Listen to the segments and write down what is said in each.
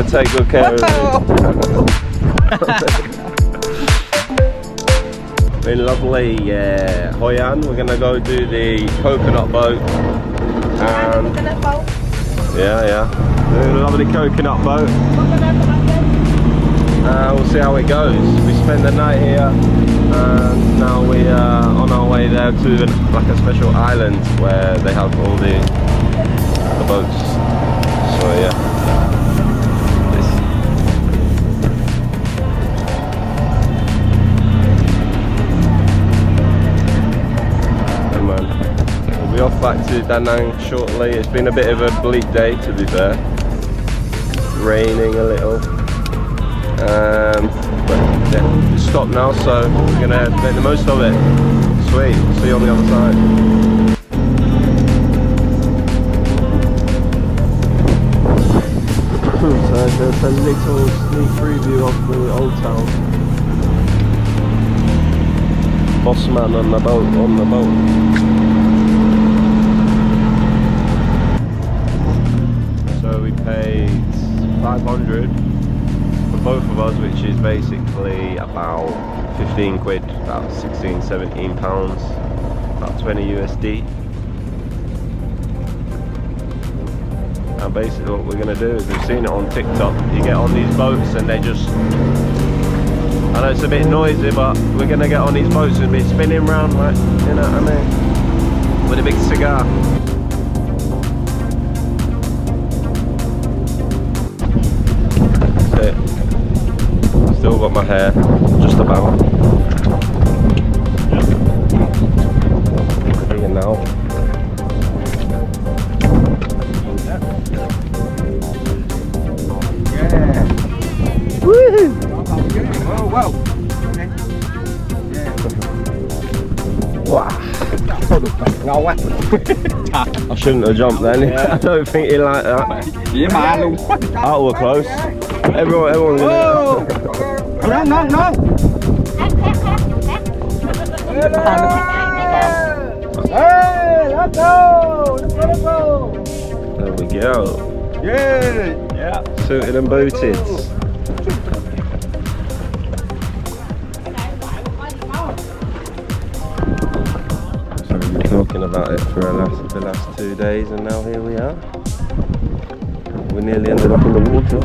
gotta take good care of it. In lovely Hoi An, we're gonna go do the coconut boat. Coconut boat? Yeah. The lovely coconut boat. We'll see how it goes. We spend the night here, and now we are on our way there to like a special island where they have all the boats. So yeah. We'll be off back to Da Nang shortly. It's been a bit of a bleak day, to be fair. Raining a little. But yeah, it's stopped now, so we're gonna make the most of it. Sweet, see you on the other side. So there's a little sneak preview of the old town. Boss man on the boat, So we paid 500 for both of us, which is basically about 15 quid, about 16, 17 pounds, about 20 USD. And basically what we're going to do is, we've seen it on TikTok, you get on these boats and they just, I know it's a bit noisy, but we're going to get on these boats and be spinning around, like, you know what I mean, with a big cigar. That's it. Still got my hair, just about. Here now. Woohoo! Oh wow! Wow! I shouldn't have jumped then. I don't think he liked that. Oh, we're close. Everyone's in it. No! Hey, let's go! There we go. Yeah! Suited and booted. So we've been talking about it for the last 2 days, and now here we are. We nearly ended up in the water.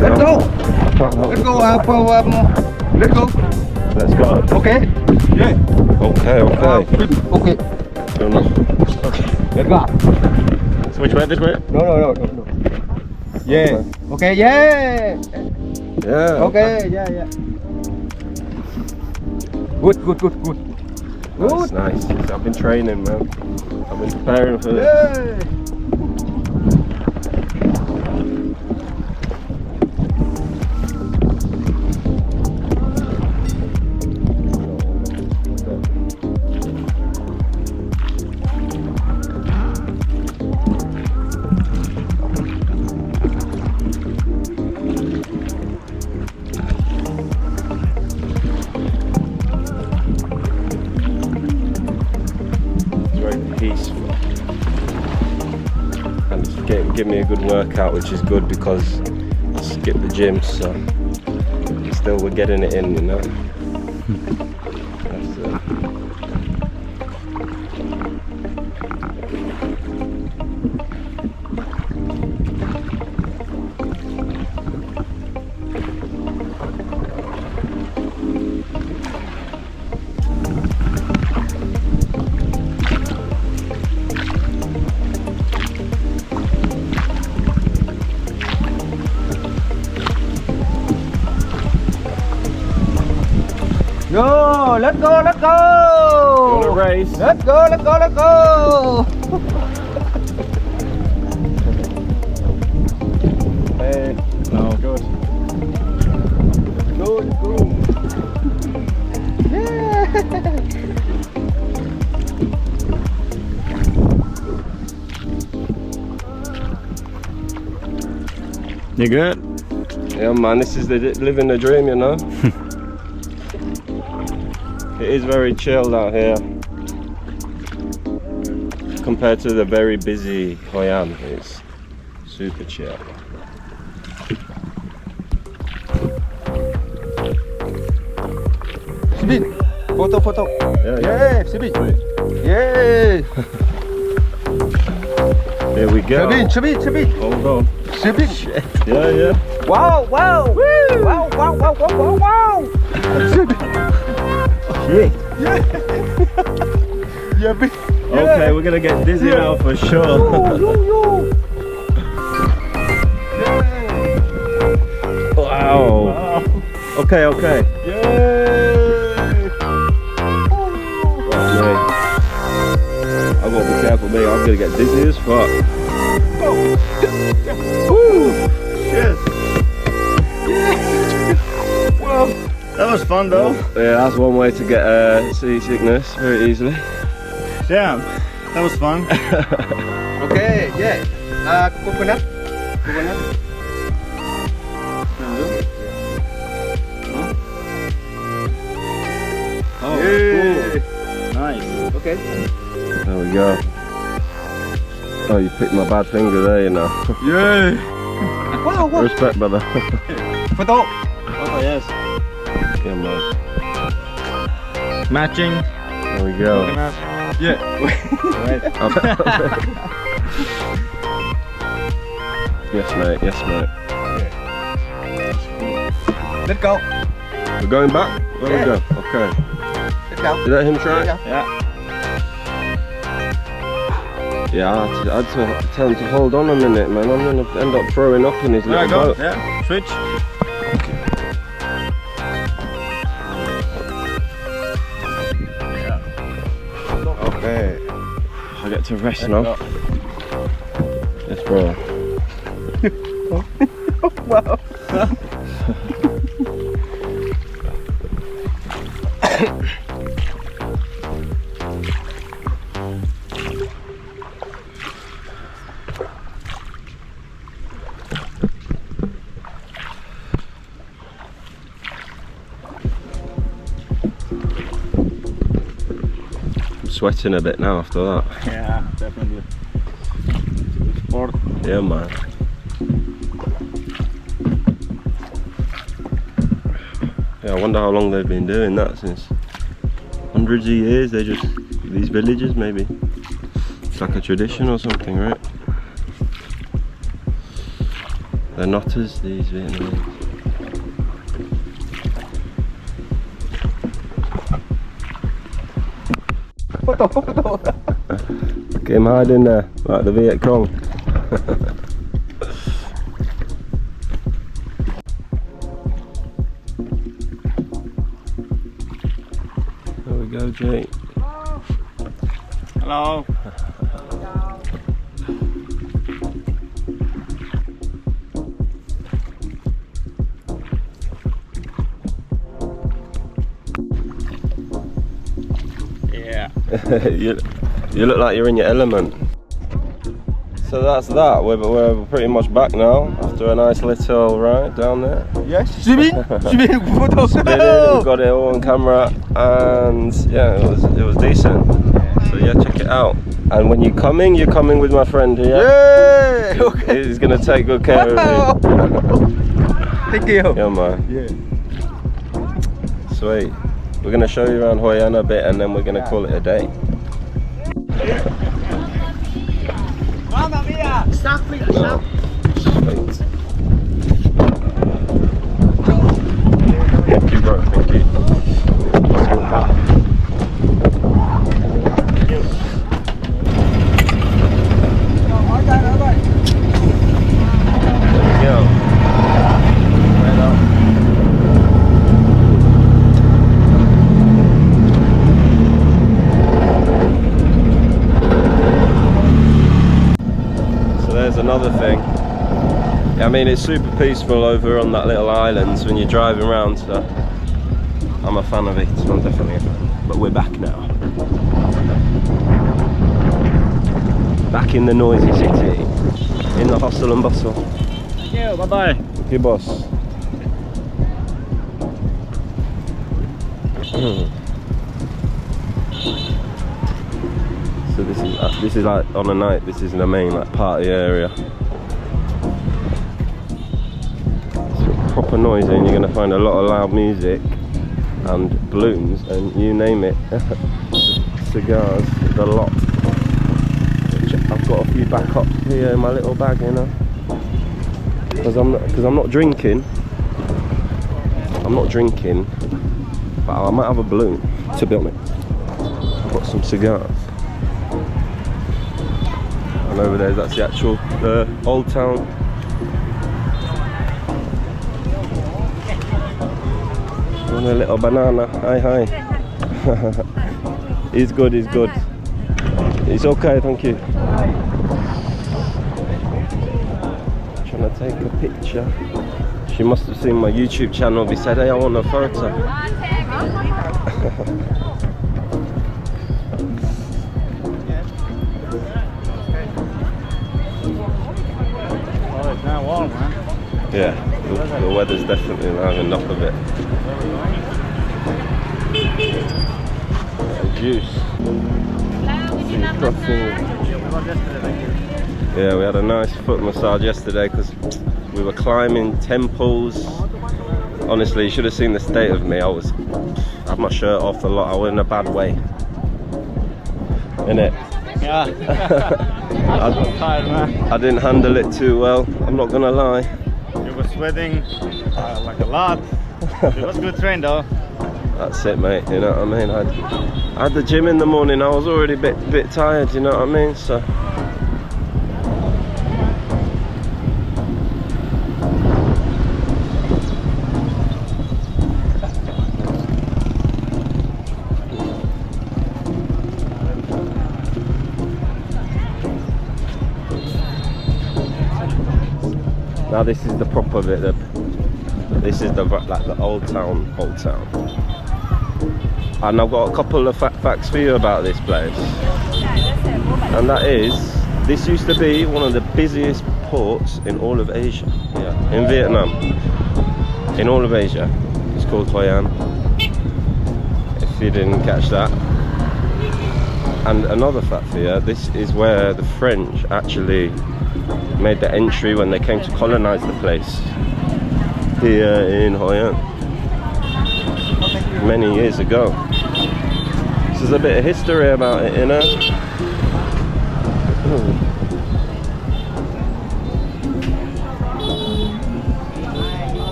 Let's go! Let's go. Let's go! Let's go. Okay? Yeah! Okay. Okay. Fair enough. Let's go! So which way? This way? No. Yeah! Okay, yeah! Yeah. Okay, yeah. Good. Nice. I've been training, man. I've been preparing for this. Yeah! And it's give me a good workout, which is good because I skipped the gym, so still we're getting it in, you know. That's it. Yo, let's go! You wanna race? Let's go! Hey. No, good. Let's go! Yeah! You good? Yeah, man, this is living the dream, you know. It is very chilled out here compared to the very busy Hoi An. It's Super chill. Sibin, foto. Yeah. Yeah, Sibin. Yeah. Here we go. Sibin. Hold on. Sibin. Yeah. Wow. Wow. Sibin. Shit. Yeah, big. Okay, we're gonna get dizzy now for sure. Yo. Wow. Okay. Yeah. Right, mate. I gotta be careful, mate. I'm gonna get dizzy as fuck. Woo! Yes. Wow. That was fun though. Yeah, that's one way to get seasickness very easily. Damn, that was fun. Okay, yeah. Coconut. Oh, Yeah. cool. Nice. Okay. There we go. Oh, you picked my bad finger there, you know. Yeah. Wow. Respect, brother. Photo. Oh yes. Yeah, man. Matching. There we go. Coconut. Yeah. Right. Yes, mate. Let's go. We're going back? Where we Yeah. go? Okay. Let's go. Is that him trying? Yeah. Yeah. Yeah, I'd tell him to hold on a minute, man. I'm gonna end up throwing up in his There I little go. boat. Yeah. Switch. Okay. I get to rest now. Yes, bro. Wow. I'm sweating a bit now after that. Yeah, definitely. Sport. Yeah, man. Yeah, I wonder how long they've been doing that, since hundreds of years. They just, these villages maybe. It's like a tradition or something, right? They're notters, these Vietnamese. Photo. Look at him hiding there, like the Viet Cong. There we go, Jake. Hello. Yeah. you look like you're in your element. So that's that. We're pretty much back now after a nice little ride down there. Yes. Sibin. Photo. We got it all on camera, and yeah, it was decent. So yeah, check it out. And when you're coming with my friend here. Yeah. Okay. He's gonna take good care of you. Thank you. Yeah, man. Yeah. Sweet. We're gonna show you around Hoi An a bit, and then we're gonna call it a day. Mamma mia. Stop. Sweet. Thank you, bro. Thank you. There we go. There's another thing. I mean, it's super peaceful over on that little island when you're driving around, so I'm a fan of it. I'm definitely a fan. But we're back now. Back in the noisy city, in the hustle and bustle. Thank you. Bye bye. Okay, boss. So this is like on a night. This is the main like party area. proper noisy, and you're going to find a lot of loud music and balloons and you name it. Cigars, the lot. I've got a few back up here in my little bag, you know, because I'm not drinking. I'm not drinking, but I might have a balloon, to be honest. Got some cigars. And over there, that's the actual old town. Want a little banana? Hi. He's good. It's okay, thank you. Trying to take a picture. She must have seen my YouTube channel. We said, hey, I want a photo. Oh, it's now warm, man. Yeah, the weather's definitely having enough of it. Juice. Yeah, we had a nice foot massage yesterday because we were climbing temples. Honestly, you should have seen the state of me. I had my shirt off a lot. I was in a bad way. Innit? Yeah. I'm so tired, man. I didn't handle it too well, I'm not gonna lie. You were sweating like a lot. It was good train though. That's it, mate, you know what I mean? I had the gym in the morning. I was already a bit tired, you know what I mean? So now this is the proper bit. This is the old town. And I've got a couple of facts for you about this place. And that is, this used to be one of the busiest ports in all of Asia. Yeah, in Vietnam. In all of Asia. It's called Hoi An, if you didn't catch that. And another fact for you, this is where the French actually made the entry when they came to colonize the place. Here in Hoi An. Many years ago. So there's a bit of history about it, you know.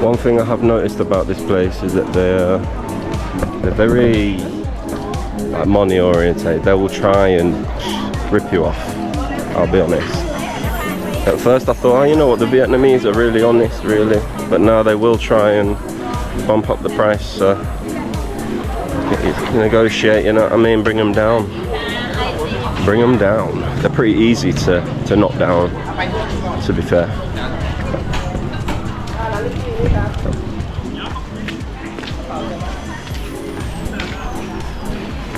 One thing I have noticed about this place is that they're very money oriented. They will try and rip you off, I'll be honest. At first I thought, oh, you know what, the Vietnamese are really honest, really. But now they will try and bump up the price, so you negotiate, you know what I mean, bring them down. Bring them down. They're pretty easy to knock down, to be fair.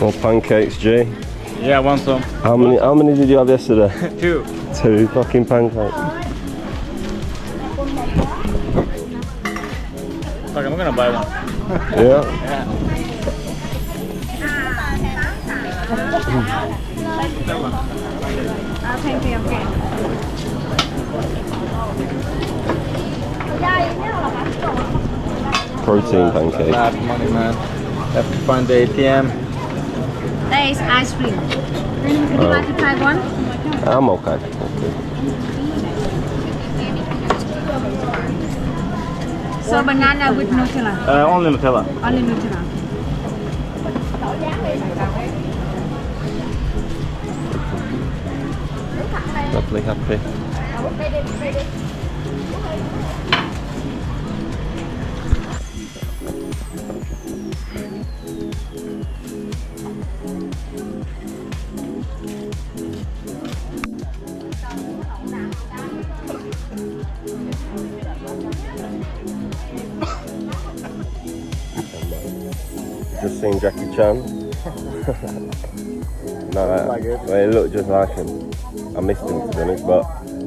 More pancakes, G. Yeah, I want some. How many did you have yesterday? 2. 2 fucking pancakes. Fuck, I'm gonna buy one. Yeah. Yeah. Thank you. Protein pancake. Bad money, man. Have to find the ATM. There is ice cream. Would you like to try one? I'm okay. So banana with Nutella. Only Nutella. Only Nutella. Lovely, happy. Just seen Jackie Chan. No, like it. well, it looked just like him. I missed him, to be honest, but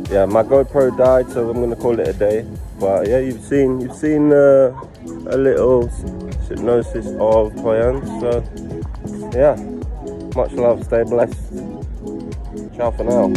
yeah, my GoPro died, so I'm gonna call it a day. But yeah, you've seen a little hypnosis of Hoi An. So yeah, much love, stay blessed. Ciao for now.